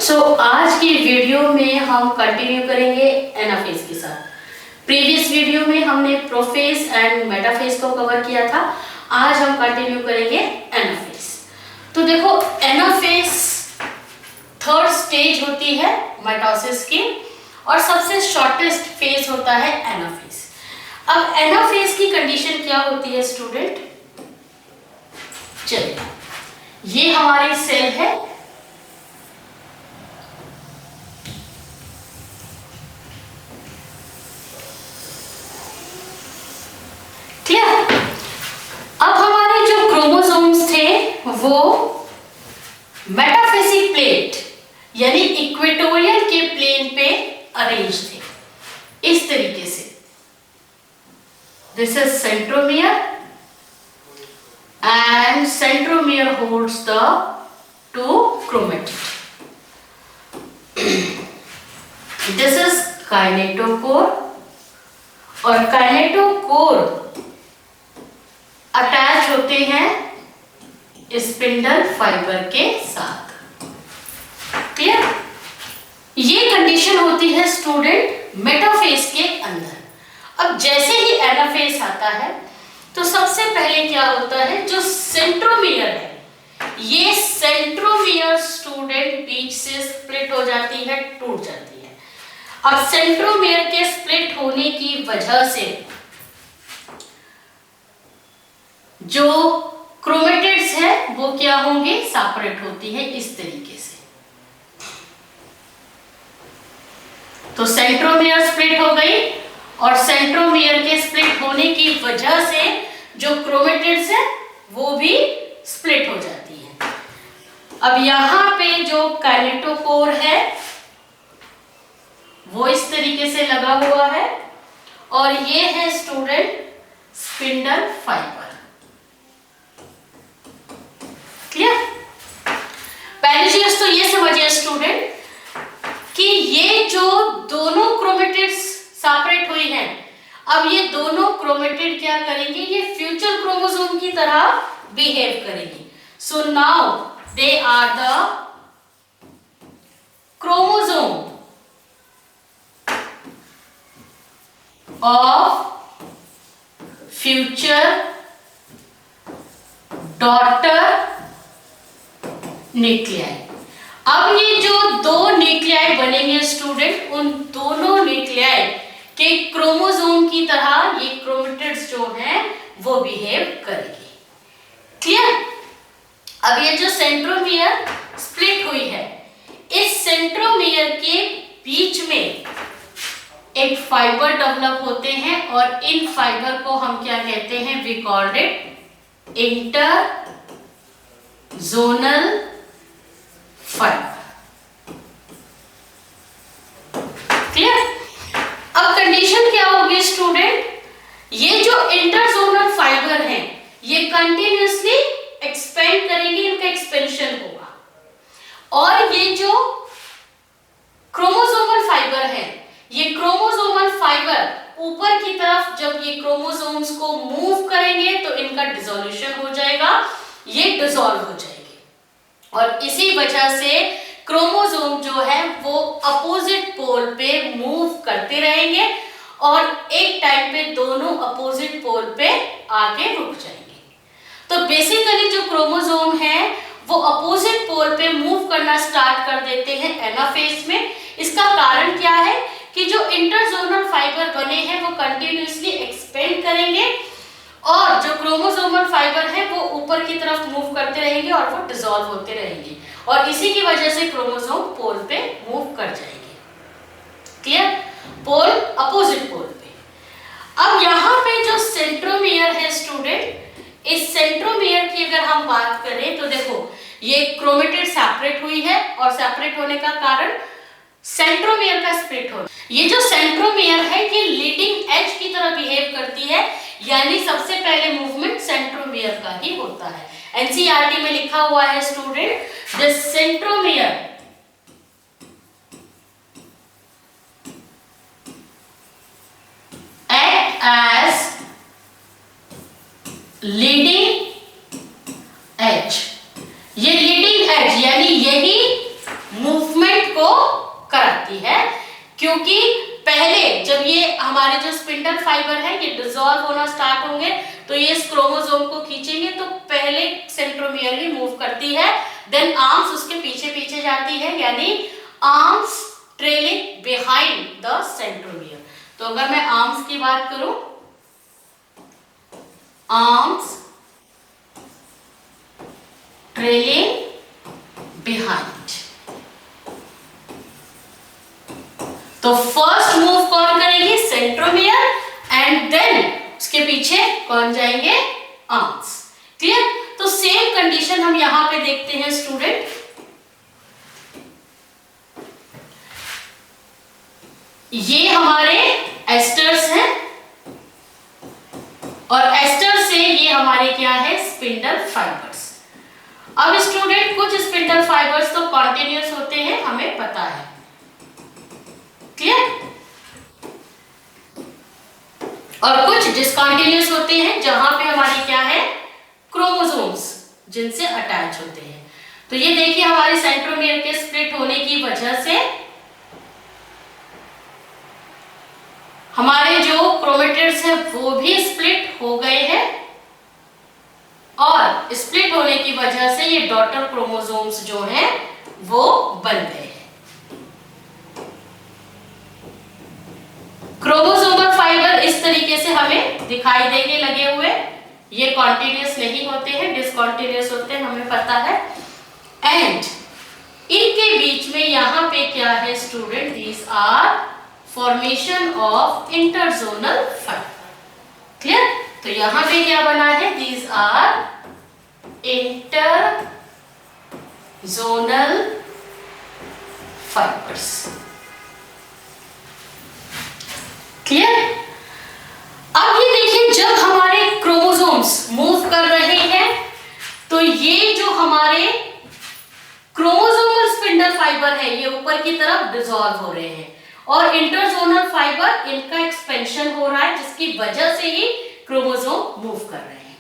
आज की वीडियो में हम कंटिन्यू करेंगे एनाफेज के साथ। प्रीवियस वीडियो में हमने प्रोफेज एंड मेटाफेज को कवर किया था। आज हम कंटिन्यू करेंगे एनाफेज। तो देखो, एनाफेज थर्ड स्टेज होती है माइटोसिस की और सबसे शॉर्टेस्ट फेज होता है एनाफेज। अब एनाफेज की कंडीशन क्या होती है स्टूडेंट? चलिए, ये हमारी सेल है, अब हमारे जो क्रोमोसोम्स थे वो मेटाफेसिक प्लेट यानी इक्वेटोरियल के प्लेन पे अरेंज थे इस तरीके से। This is centromere and centromere holds the two chromatid. This is kinetochore और काइनेटोकोर अटैच होते हैं स्पिंडल फाइबर के साथ। क्लियर? ये कंडीशन होती है स्टूडेंट मेटाफेज के अंदर। अब जैसे ही एनाफेज आता है तो सबसे पहले क्या होता है, जो सेंट्रोमियर है, ये सेंट्रोमियर स्टूडेंट बीच से स्प्लिट हो जाती है, टूट जाती है। अब सेंट्रोमियर के स्प्लिट होने की वजह से जो क्रोमेटिड्स है वो क्या होंगे, सेपरेट होती है इस तरीके से। तो सेंट्रोमियर स्प्लिट हो गई और सेंट्रोमियर के स्प्लिट होने की वजह से जो क्रोमेटिड्स है वो भी स्प्लिट हो जाती है। अब यहां पे जो काइनेटोकोर है वो इस तरीके से लगा हुआ है और ये है स्टूडेंट स्पिंडल फाइबर। क्लियर? पहली चीज तो ये समझिए स्टूडेंट कि ये जो दोनों क्रोमेटिड्स सेपरेट हुई हैं, अब ये दोनों क्रोमेटिड क्या करेंगे, ये फ्यूचर क्रोमोसोम की तरह बिहेव करेंगी। So now they are the chromosome of future daughter nuclei. अब ये जो दो न्यूक्लियाई बनेंगे स्टूडेंट, उन दोनों न्यूक्लियाई के क्रोमोसोम की तरह ये क्रोमेटिड्स जो हैं वो बिहेव करेंगे। क्लियर? अब ये जो सेंट्रोमियर स्प्लिट हुई है, इस सेंट्रोमियर के बीच में एक फाइबर डेवलप होते हैं और इन फाइबर को हम क्या कहते हैं, we called it inter zonal fibre. Clear? अब कंडीशन क्या होगी स्टूडेंट, ये जो इंटरजोनल फाइबर हैं ये कंटिन्यूअसली एक्सपेंड करेंगे, इनका एक्सपेंशन होगा। और ये जो क्रोमोसोमल फाइबर है, ये क्रोमोसोमल फाइबर ऊपर की तरफ जब ये क्रोमोसोम्स को मूव करेंगे तो इनका डिसोल्यूशन हो जाएगा, ये डिसॉल्व हो जाएंगे। और इसी वजह से क्रोमोसोम जो है वो अपोजिट पोल पे मूव करते रहेंगे और एक टाइम पे दोनों अपोजिट पोल पे आके रुक जाएंगे। तो बेसिकली जो क्रोमोसोम है वो अपोजिट पोल पे मूव करना स्टार्ट कर देते हैं एनाफेज में। इसका कारण क्या है कि जो इंटरजोनल फाइबर बने हैं वो कंटिन्यूअसली एक्सपेंड करेंगे और जो क्रोमोसोमल फाइबर है वो ऊपर की तरफ मूव करते रहेंगे और वो डिसॉल्व होते रहेंगे और इसी की वजह से क्रोमोसोम पोल पे मूव कर जाएंगे। क्लियर? पोल अपोजिट पोल पे। अब यहाँ पे जो सेंट्रोमियर है स्टूडेंट, इस सेंट्रोमियर की अगर हम बात करें तो देखो, ये क्रोमेटिड सेपरेट हुई है और सेपरेट होने का कारण सेंट्रोमियर का स्प्लिट हो। ये जो सेंट्रोमियर है ये लीडिंग एज की तरह बिहेव करती है, यानी सबसे पहले मूवमेंट सेंट्रोमियर का ही होता है। एनसीईआरटी में लिखा हुआ है student, the centromere act as leading edge. ये लीडिंग एज यानी यही मूवमेंट क्योंकि पहले जब ये हमारे जो स्पिंडल फाइबर है ये डिसॉल्व होना स्टार्ट होंगे तो ये इस क्रोमोसोम को खींचेंगे तो पहले सेंट्रोमियर ही मूव करती है, देन आर्म्स उसके पीछे पीछे जाती है, यानी arms trailing behind the centromere. तो अगर मैं आर्म्स की बात करूं, आर्म्स ट्रेलिंग बिहाइंड, तो फर्स्ट मूव कौन करेगी? सेंट्रोमियर, एंड देन उसके पीछे कौन जाएंगे? आर्म्स। क्लियर? तो सेम कंडीशन हम यहां पे देखते हैं स्टूडेंट। ये हमारे एस्टर्स हैं और एस्टर से ये हमारे क्या है? Spindle fibres. अब स्टूडेंट कुछ स्पिंडल फाइबर्स तो कॉन्टिन्यूअस होते हैं, हमें पता है। क्लियर? और कुछ डिसकंटिन्यूअस होते हैं जहां पे हमारी क्या है? क्रोमोसोम्स जिनसे अटैच होते हैं। तो ये देखिए हमारे सेंट्रोमियर के स्प्लिट होने की वजह से हमारे जो क्रोमेटिड्स हैं वो भी स्प्लिट हो गए हैं और स्प्लिट होने की वजह से ये डॉटर क्रोमोसोम्स जो हैं वो बन गए हैं। क्रोमोसोमल फाइबर इस तरीके से हमें दिखाई देंगे लगे हुए। ये कॉन्टिन्यूअस नहीं होते हैं, डिसकंटिन्यूअस होते हैं, हमें पता है। एंड इनके बीच में यहाँ पे क्या है student? These are formation of interzonal fibre. Clear? तो यहाँ पे क्या बना है? These are interzonal fibres. Clear? अब ये देखिए जब हमारे क्रोमोसोम्स मूव कर रहे हैं तो ये जो हमारे क्रोमोसोमल स्पिंडल फाइबर है ये ऊपर की तरफ डिसॉल्व हो रहे हैं और इंटरजोनल फाइबर इनका एक्सपेंशन हो रहा है जिसकी वजह से ही क्रोमोसोम मूव कर रहे हैं।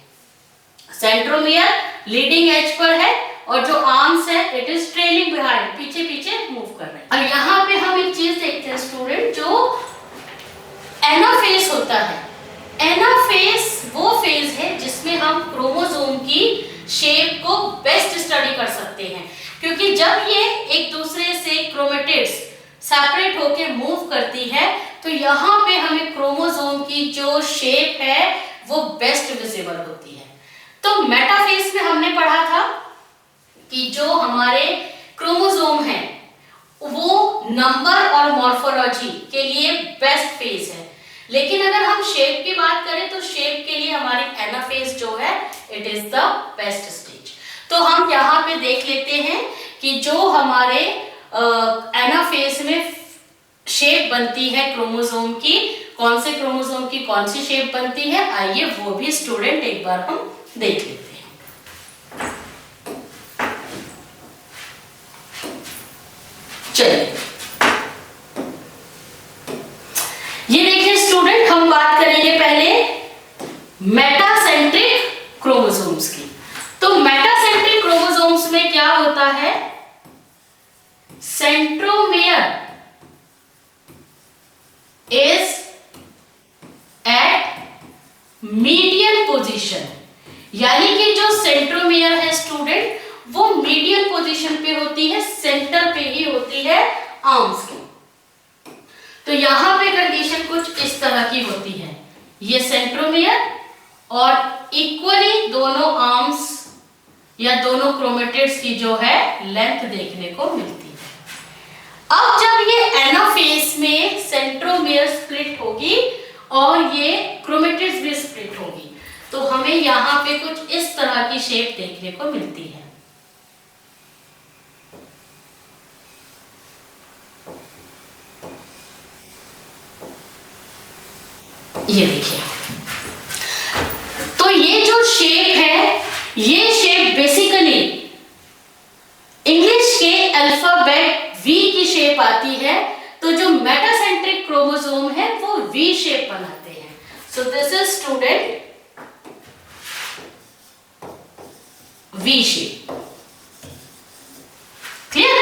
सेंट्रोमियर लीडिंग एज पर है और जो आर्म्स है इट इज ट्रेलिंग बिहाइंड, पीछे पीछे मूव कर रहे हैं। अब यहाँ पे हम एक चीज देखते हैं स्टूडेंट, जो एनाफेज होता है। एनाफेज वो फेज है जिसमें हम क्रोमोसोम की शेप को बेस्ट स्टडी कर सकते हैं, क्योंकि जब ये एक दूसरे से क्रोमेटिड्स सेपरेट होके मूव करती है तो यहाँ पे हमें क्रोमोसोम की जो शेप है वो बेस्ट विजिबल होती है। तो मेटाफेज में हमने पढ़ा था कि जो हमारे क्रोमोसोम है वो नंबर और मॉर्फोलॉजी के लिए बेस्ट फेज है, लेकिन अगर हम शेप की बात करें तो शेप के लिए हमारी एनाफेज जो है it is the best stage. तो हम यहाँ पे देख लेते हैं कि जो हमारे एनाफेज में शेप बनती है क्रोमोसोम की, कौन से क्रोमोसोम की कौन सी शेप बनती है, आइए वो भी स्टूडेंट एक बार हम देख लेते हैं। चलिए ये देखिए स्टूडेंट, हम बात करेंगे पहले मेटासेंट्रिक क्रोमोसोम्स की। तो मेटासेंट्रिक क्रोमोसोम्स में क्या होता है? Centromere is at median position, यानी कि जो सेंट्रोमियर है स्टूडेंट वो मीडियन पोजीशन पे होती है, सेंटर पे ही होती है आर्म्स की। तो यहां पे कंडीशन कुछ इस तरह की होती है, ये सेंट्रोमियर और इक्वली दोनों आर्म्स या दोनों क्रोमेटिड्स की जो है लेंथ देखने को मिलती है। अब जब ये एनाफेज में सेंट्रोमियर स्प्लिट होगी और ये क्रोमेटिड्स भी स्प्लिट होगी तो हमें यहाँ पे कुछ इस तरह की शेप देखने को मिलती है। ये देखिए, तो ये जो शेप है ये शेप बेसिकली इंग्लिश के अल्फाबेट V की शेप आती है, तो जो मेटासेंट्रिक क्रोमोसोम है वो V शेप बनाते हैं। So this is student V shape. Clear?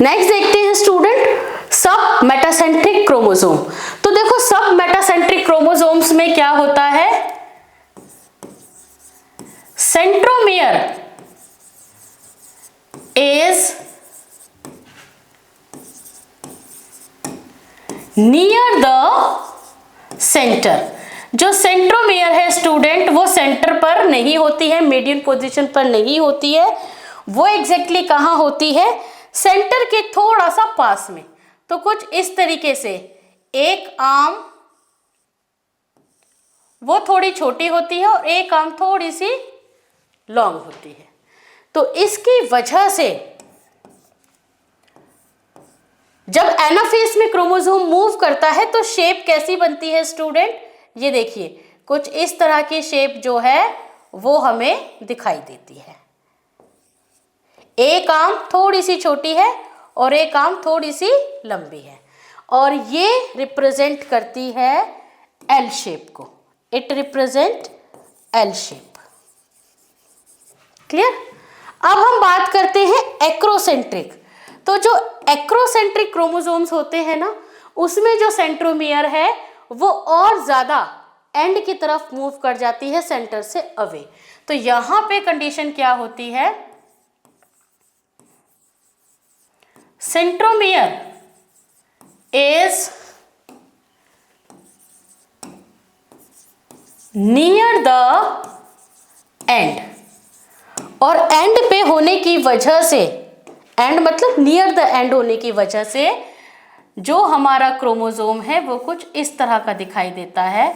Next देखते हैं स्टूडेंट सब मेटासेंट्रिक क्रोमोसोम। तो देखो सब मेटासेंट्रिक क्रोमोसोम्स में क्या होता है, centromere is near the centre. जो सेंट्रोमियर है स्टूडेंट, वो सेंटर पर नहीं होती है, मीडियन पोजीशन पर नहीं होती है, वो एग्जैक्टली कहां होती है, सेंटर के थोड़ा सा पास में। तो कुछ इस तरीके से एक आर्म वो थोड़ी छोटी होती है और एक आर्म थोड़ी सी लॉन्ग होती है। तो इसकी वजह से जब एनाफेज में क्रोमोसोम मूव करता है तो शेप कैसी बनती है स्टूडेंट, ये देखिए कुछ इस तरह की शेप जो है वो हमें दिखाई देती है। एक आर्म थोड़ी सी छोटी है और एक आर्म थोड़ी सी लंबी है और ये रिप्रेजेंट करती है एल शेप को। It represent L shape. Clear. अब हम बात करते हैं एक्रोसेंट्रिक। तो जो एक्रोसेंट्रिक क्रोमोसोम्स होते हैं ना, उसमें जो सेंट्रोमियर है वो और ज्यादा एंड की तरफ मूव कर जाती है सेंटर से अवे। तो यहां पे कंडीशन क्या होती है, centromere is near the end. और एंड पे होने की वजह से, एंड मतलब नियर द एंड होने की वजह से जो हमारा क्रोमोसोम है वो कुछ इस तरह का दिखाई देता है।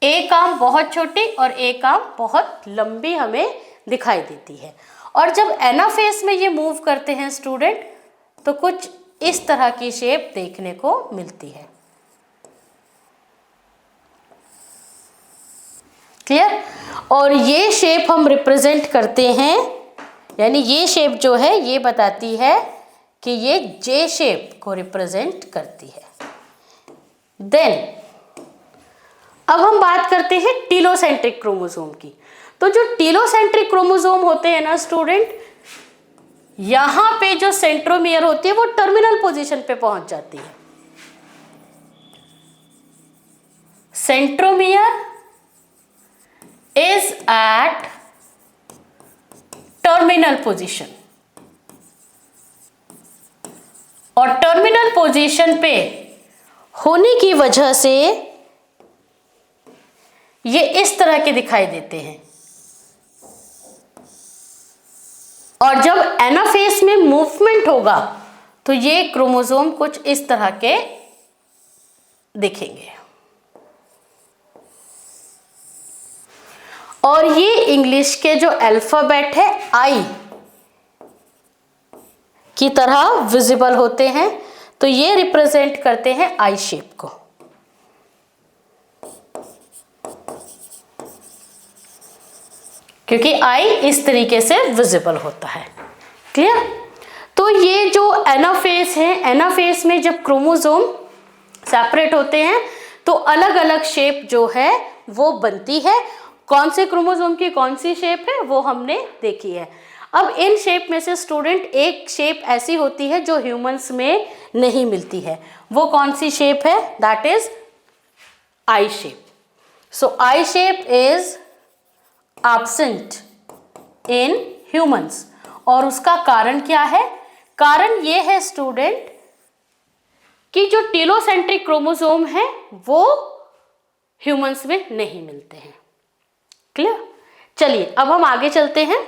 एक आर्म बहुत छोटी और एक आर्म बहुत लंबी हमें दिखाई देती है। और जब एनाफेज में ये मूव करते हैं स्टूडेंट तो कुछ इस तरह की शेप देखने को मिलती है। क्लियर। और ये शेप हम रिप्रेजेंट करते हैं, यानी ये शेप जो है ये बताती है कि ये जे शेप को रिप्रेजेंट करती है। देन अब हम बात करते हैं टीलोसेंट्रिक क्रोमोसोम की। तो जो टीलोसेंट्रिक क्रोमोसोम होते हैं ना स्टूडेंट, यहां पे जो सेंट्रोमियर होती है वो टर्मिनल पोजीशन पे पहुंच जाती है। Centromere is at terminal position और टर्मिनल पोजीशन पे होने की वजह से ये इस तरह के दिखाई देते हैं। और जब एनाफेज में मूवमेंट होगा तो ये क्रोमोसोम कुछ इस तरह के दिखेंगे। और ये इंग्लिश के जो अल्फाबेट है आई की तरह विजिबल होते हैं, तो ये रिप्रेजेंट करते हैं आई शेप को। क्योंकि आई इस तरीके से विजिबल होता है। क्लियर। तो ये जो एनाफेज है, एनाफेज में जब क्रोमोसोम सेपरेट होते हैं तो अलग अलग शेप जो है वो बनती है। कौन से क्रोमोसोम की कौन सी शेप है वो हमने देखी है। अब इन शेप में से स्टूडेंट एक शेप ऐसी होती है जो ह्यूमंस में नहीं मिलती है। वो कौन सी शेप है? That is I shape. So I shape is absent in humans. और उसका कारण क्या है? कारण ये है स्टूडेंट कि जो टीलोसेंट्रिक क्रोमोसोम है वो ह्यूमंस में नहीं मिलते हैं। क्लियर। चलिए अब हम आगे चलते हैं।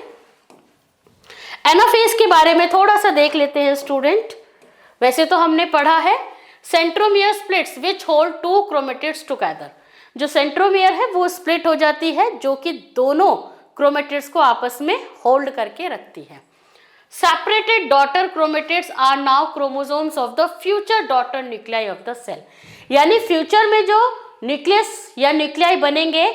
एनाफेज के बारे में थोड़ा सा देख लेते हैं स्टूडेंट। वैसे तो हमने पढ़ा है centromere splits which hold two chromatids together. जो सेंट्रोमियर है वो स्प्लिट हो जाती है जो कि दोनों क्रोमेटिड्स को आपस में होल्ड करके रखती है। Separated daughter chromatids are now chromosomes of the future daughter nuclei of the cell. यानी फ्यूचर में जो न्यूक्लियस या न्यूक्लियाई बनेंगे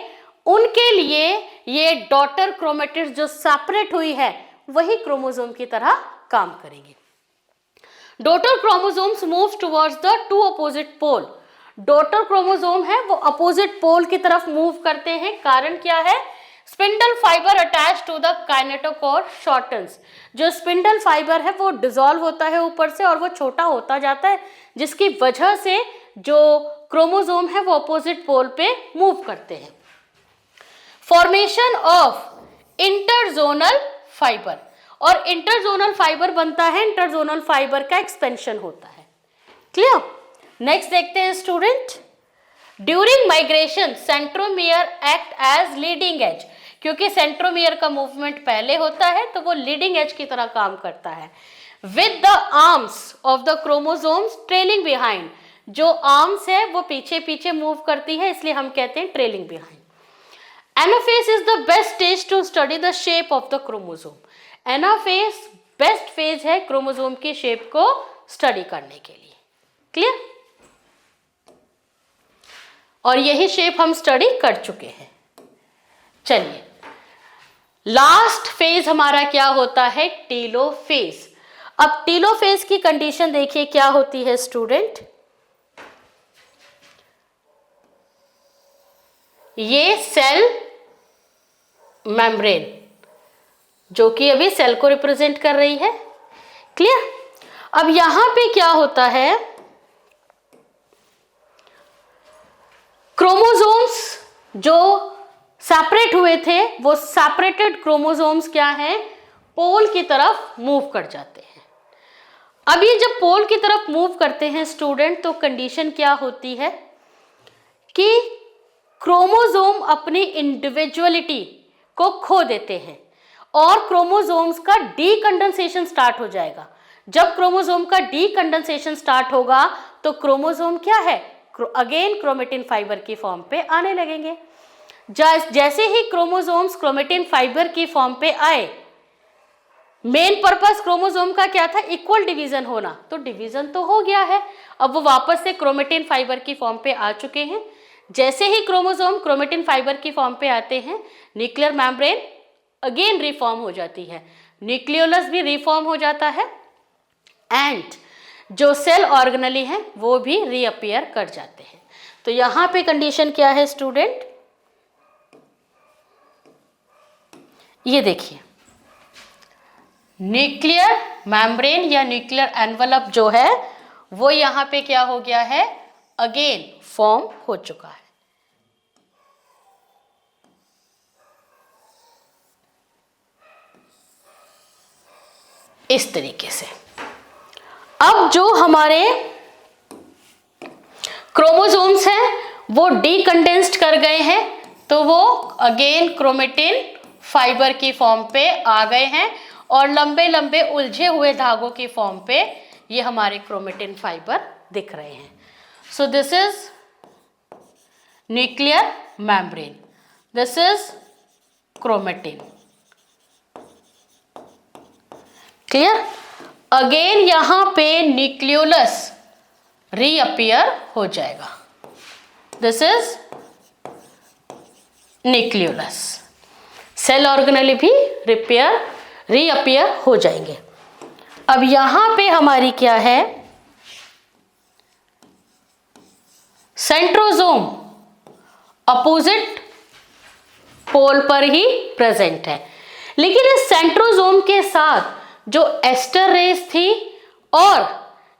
उनके लिए ये डॉटर क्रोमेटिड्स जो सेपरेट हुई है वही क्रोमोसोम की तरह काम करेंगे। Daughter chromosomes move towards the two opposite pole. Daughter chromosome है वो अपोजिट पोल की तरफ मूव करते हैं। कारण क्या है? Spindle fibre attach to the kinetochore shortens. जो स्पिंडल फाइबर है वो डिसॉल्व होता है ऊपर से और वो छोटा होता जाता है, जिसकी वजह से जो क्रोमोसोम है वो अपोजिट पोल पे मूव करते हैं। फॉर्मेशन ऑफ इंटरजोनल फाइबर, और इंटरजोनल फाइबर बनता है, इंटरजोनल फाइबर का एक्सपेंशन होता है। क्लियर? नेक्स्ट देखते हैं student, during migration centromere act as leading edge. क्योंकि सेंट्रोमियर का मूवमेंट पहले होता है तो वो लीडिंग एज की तरह काम करता है। With the arms of the chromosomes trailing behind, जो आर्म्स है वो पीछे पीछे मूव करती है, इसलिए हम कहते हैं trailing behind. Anaphase is the best stage to study the shape of the chromosome. Anaphase best phase है क्रोमोसोम की शेप को स्टडी करने के लिए। क्लियर? और यही शेप हम स्टडी कर चुके हैं। चलिए, लास्ट फेज हमारा क्या होता है? टेलोफेज। अब टेलोफेज की कंडीशन देखिए क्या होती है स्टूडेंट। ये सेल मेम्ब्रेन जो कि अभी सेल को रिप्रेजेंट कर रही है। क्लियर? अब यहां पे क्या होता है, क्रोमोसोम्स जो सेपरेट हुए थे वो सेपरेटेड क्रोमोसोम्स क्या हैं? पोल की तरफ मूव कर जाते हैं। अब ये जब पोल की तरफ मूव करते हैं स्टूडेंट, तो कंडीशन क्या होती है कि क्रोमोसोम अपनी इंडिविजुअलिटी को खो देते हैं और क्रोमोसोम्स का डीकंडेंसेशन स्टार्ट हो जाएगा। जब क्रोमोसोम का डीकंडेंसेशन स्टार्ट होगा तो क्रोमोसोम क्या है? अगेन क्रोमेटिन फाइबर की फॉर्म पे आने लगेंगे। जैसे ही क्रोमोसोम्स क्रोमेटिन फाइबर की फॉर्म पे आए, मेन पर्पस क्रोमोसोम का क्या था? इक्वल डिवीजन होना। तो डिवीजन तो हो गया है, अब वो वापस से क्रोमेटिन फाइबर की फॉर्म पे आ चुके हैं। जैसे ही क्रोमोसोम क्रोमेटिन फाइबर की फॉर्म पे आते हैं, न्यूक्लियर मेम्ब्रेन अगेन रिफॉर्म हो जाती है, न्यूक्लियोलस भी रिफॉर्म हो जाता है, एंड जो सेल ऑर्गेनेली हैं वो भी रीअपियर कर जाते हैं। तो यहां पे कंडीशन क्या है स्टूडेंट? ये देखिए, न्यूक्लियर मेम्ब्रेन या न्यूक्लियर एनवलप जो है वो यहां पे क्या हो गया है? अगेन फॉर्म हो चुका है। इस तरीके से अब जो हमारे क्रोमोसोम्स हैं वो डीकंडेंस्ड कर गए हैं, तो वो अगेन क्रोमेटिन फाइबर की फॉर्म पे आ गए हैं और लंबे लंबे उलझे हुए धागों की फॉर्म पे ये हमारे क्रोमेटिन फाइबर दिख रहे हैं। So this is nuclear membrane, this is chromatin. Clear? Again यहां पे न्यूक्लियोलस रीअपियर हो जाएगा, this is nucleolus. Cell organelle भी रीअपियर हो जाएंगे। अब यहां पे हमारी क्या है? सेंट्रोसोम अपोजिट पोल पर ही प्रेजेंट है, लेकिन इस सेंट्रोसोम के साथ जो एस्टर रेस थी और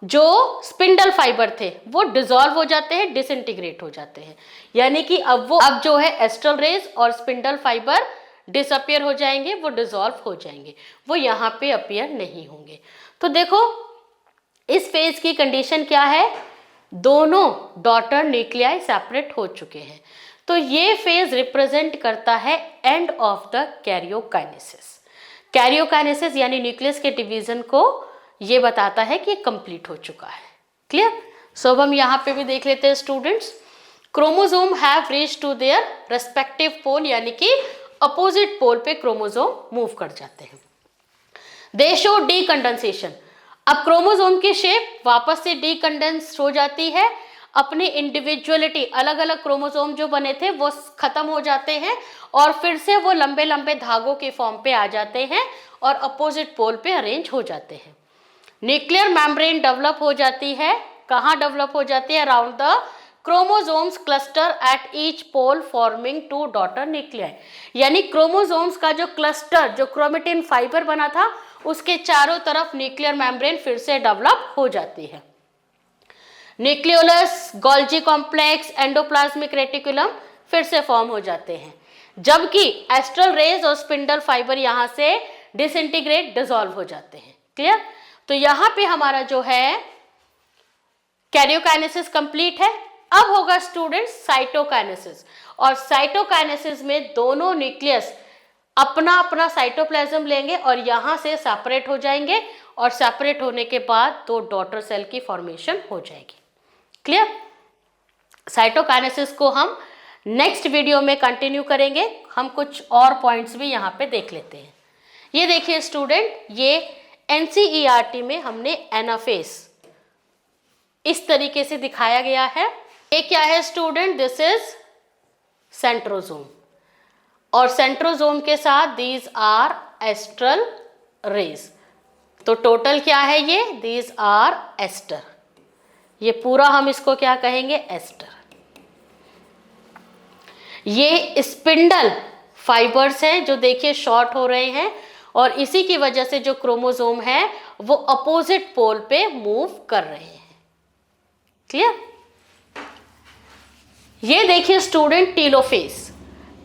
जो स्पिंडल फाइबर थे वो डिसॉल्व हो जाते हैं, डिसइंटीग्रेट हो जाते हैं। यानी कि अब जो है एस्ट्रल रेस और स्पिंडल फाइबर डिसअपियर हो जाएंगे, वो डिसॉल्व हो जाएंगे, वो यहाँ पे अपीयर नहीं होंगे। तो देखो इस फेज की कंडीशन क्या है? दोनों डॉटर न्यूक्लियाई सेपरेट हो चुके हैं। तो ये फेज रिप्रेजेंट करता है end of the karyokinesis. Karyokinesis यानी न्यूक्लियस के डिवीजन को ये बताता है कि कंप्लीट हो चुका है। क्लियर? सो अब हम यहाँ पे भी देख लेते हैं students, chromosome have reached to their respective pole, यानी कि अपोजिट पोल पे क्रोमोसोम मूव कर जाते हैं। दे शो डीकंडेंसेशन। अब क्रोमोसोम की शेप वापस से डीकंडेंस हो जाती है, अपनी इंडिविजुअलिटी, अलग अलग क्रोमोसोम जो बने थे वो खत्म हो जाते हैं और फिर से वो लंबे लंबे धागों के फॉर्म पे आ जाते हैं और अपोजिट पोल पे अरेंज हो जाते हैं। न्यूक्लियर मेम्ब्रेन डेवलप हो जाती है, कहाँ डेवलप हो जाती है? Around the chromosomes cluster at each pole forming 2 daughter nuclei, यानी क्रोमोसोम्स का जो क्लस्टर, जो क्रोमेटिन फाइबर बना था, उसके चारों तरफ न्यूक्लियर मेम्ब्रेन फिर से डेवलप हो जाती है। Nucleolus, Golgi complex, endoplasmic reticulum फिर से फॉर्म हो जाते हैं, जबकि एस्ट्रल रेज और स्पिंडल फाइबर यहां से डिसइंटीग्रेट, डिसॉल्व हो जाते हैं। क्लियर? तो यहां पे हमारा जो है कैरियोकाइनेसिस कंप्लीट है। अब होगा स्टूडेंट साइटोकाइनेसिस, और साइटोकाइनेसिस में दोनों न्यूक्लियस अपना अपना साइटोप्लाज्म लेंगे और यहां से सेपरेट हो जाएंगे, और सेपरेट होने के बाद दो डॉटर सेल की फॉर्मेशन हो जाएगी। क्लियर? साइटोकाइनेसिस को हम नेक्स्ट वीडियो में कंटिन्यू करेंगे। हम कुछ और पॉइंट्स भी यहाँ पे देख लेते हैं। ये देखिए स्टूडेंट, ये एनसीईआरटी में हमने एनाफेज इस तरीके से दिखाया गया है। ये क्या है स्टूडेंट? दिस इज सेंट्रोसोम, और सेंट्रोसोम के साथ दीज आर एस्ट्रल रेज। तो टोटल क्या है ये? These are aster. ये पूरा हम इसको क्या कहेंगे? एस्टर। ये स्पिंडल फाइबर्स हैं जो देखिए शॉर्ट हो रहे हैं, और इसी की वजह से जो क्रोमोसोम है वो अपोजिट पोल पे मूव कर रहे हैं। क्लियर? ये देखिए स्टूडेंट टीलोफेज।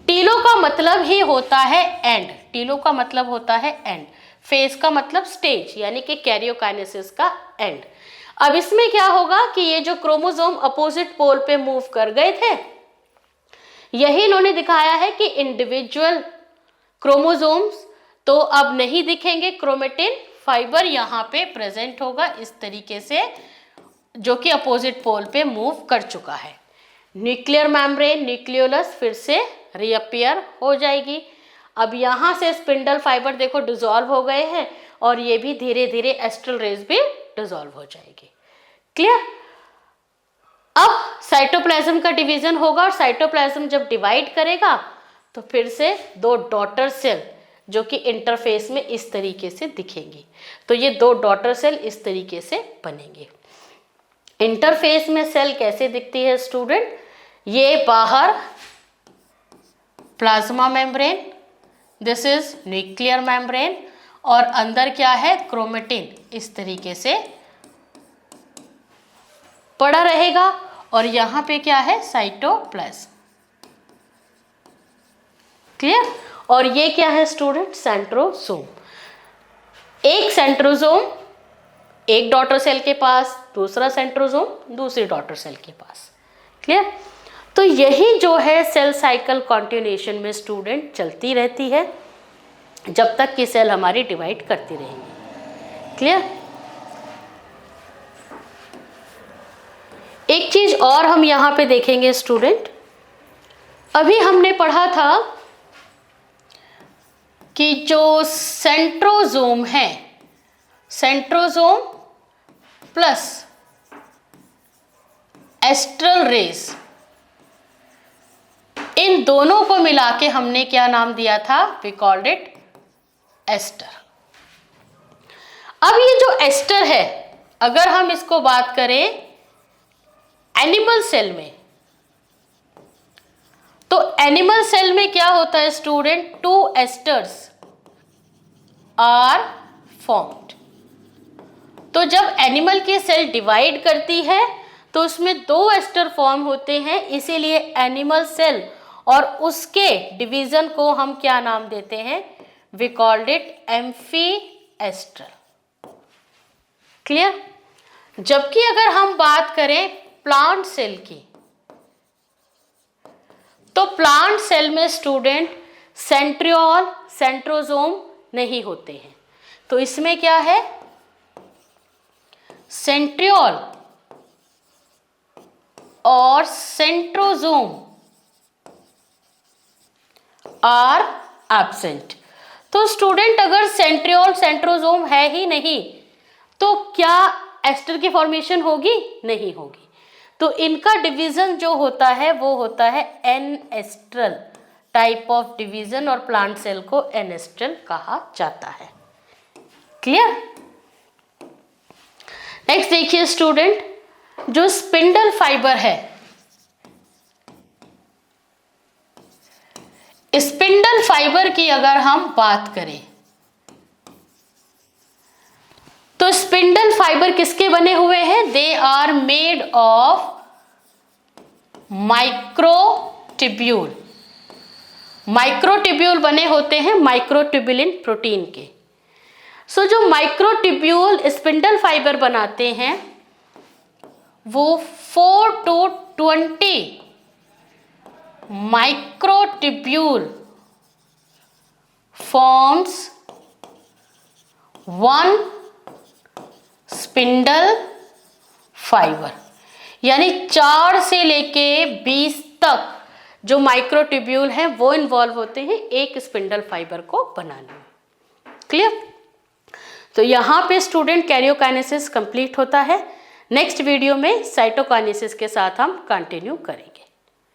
टीलो का मतलब ही होता है एंड, टीलो का मतलब होता है एंड, फेज का मतलब स्टेज, यानी कि कैरियोकाइनेसिस का एंड। अब इसमें क्या होगा कि ये जो क्रोमोसोम अपोजिट पोल पे मूव कर गए थे, यही इन्होंने दिखाया है कि इंडिविजुअल क्रोमोसोम्स तो अब नहीं दिखेंगे, क्रोमेटिन फाइबर यहाँ पे प्रेजेंट होगा इस तरीके से, जो कि अपोजिट पोल पे मूव कर चुका है। न्यूक्लियर मेम्ब्रेन, न्यूक्लियोलस फिर से रीअपियर हो जाएगी। अब यहाँ से स्पिंडल फाइबर देखो डिसॉल्व हो गए हैं, और ये भी धीरे धीरे एस्ट्रल रेज भी डिसॉल्व हो जाएगी। क्लियर? अब साइटोप्लाज्म का डिवीजन होगा, और साइटोप्लाज्म जब डिवाइड करेगा तो फिर से दो डॉटर सेल जो कि इंटरफेस में इस तरीके से दिखेंगी। तो ये दो डॉटर सेल इस तरीके से बनेंगे। इंटरफेस में सेल कैसे दिखती है स्टूडेंट? ये बाहर plasma membrane, this is nuclear membrane, और अंदर क्या है? क्रोमेटिन इस तरीके से पड़ा रहेगा, और यहां पे क्या है? साइटोप्लाज्म। क्लियर? और ये क्या है स्टूडेंट? सेंट्रोसोम। एक सेंट्रोसोम एक डॉटर सेल के पास, दूसरा सेंट्रोसोम दूसरी डॉटर सेल के पास। क्लियर? तो यही जो है सेल साइकिल कॉन्टिन्यूएशन में स्टूडेंट चलती रहती है जब तक कि सेल हमारी डिवाइड करती रहेंगी। क्लियर? एक चीज और हम यहां पे देखेंगे स्टूडेंट, अभी हमने पढ़ा था कि जो सेंट्रोसोम है, सेंट्रोसोम प्लस एस्ट्रल रेज, इन दोनों को मिला के हमने क्या नाम दिया था? We called it aster. अब ये जो एस्टर है, अगर हम इसको बात करें एनिमल सेल में, तो एनिमल सेल में क्या होता है स्टूडेंट? 2 asters are formed. तो जब एनिमल की सेल डिवाइड करती है तो उसमें 2 एस्टर फॉर्म होते हैं, इसीलिए एनिमल सेल और उसके डिवीजन को हम क्या नाम देते हैं? We called it amphiastral. Clear? जबकि अगर हम बात करें प्लांट सेल की, तो प्लांट सेल में स्टूडेंट सेंट्रियोल, सेंट्रोसोम नहीं होते हैं। तो इसमें क्या है? सेंट्रियोल और सेंट्रोसोम आर एब्सेंट। तो स्टूडेंट अगर सेंट्रियोल, सेंट्रोसोम है ही नहीं तो क्या एस्टर की फॉर्मेशन होगी? नहीं होगी। तो इनका डिवीजन जो होता है वो होता है एन-एस्ट्रल टाइप ऑफ डिवीजन, और प्लांट सेल को एन-एस्ट्रल कहा जाता है। क्लियर? नेक्स्ट देखिए स्टूडेंट, जो स्पिंडल फाइबर है स्पिंडल फाइबर की अगर हम बात करें तो स्पिंडल फाइबर किसके बने हुए हैं? They are made of microtubule. Microtubule बने होते हैं माइक्रोट्यूबुलिन प्रोटीन के। सो जो माइक्रोट्यूब्यूल स्पिंडल फाइबर बनाते हैं वो 4 to 20 microtubule forms one spindle fibre, यानी 4 से लेके 20 तक जो माइक्रोट्यूब्यूल हैं वो इन्वॉल्व होते हैं एक स्पिंडल फाइबर को बनाने में। क्लियर? तो यहाँ पे स्टूडेंट कैरियोकाइनेसिस कंप्लीट होता है। नेक्स्ट वीडियो में साइटोकाइनेसिस के साथ हम कंटिन्यू करेंगे।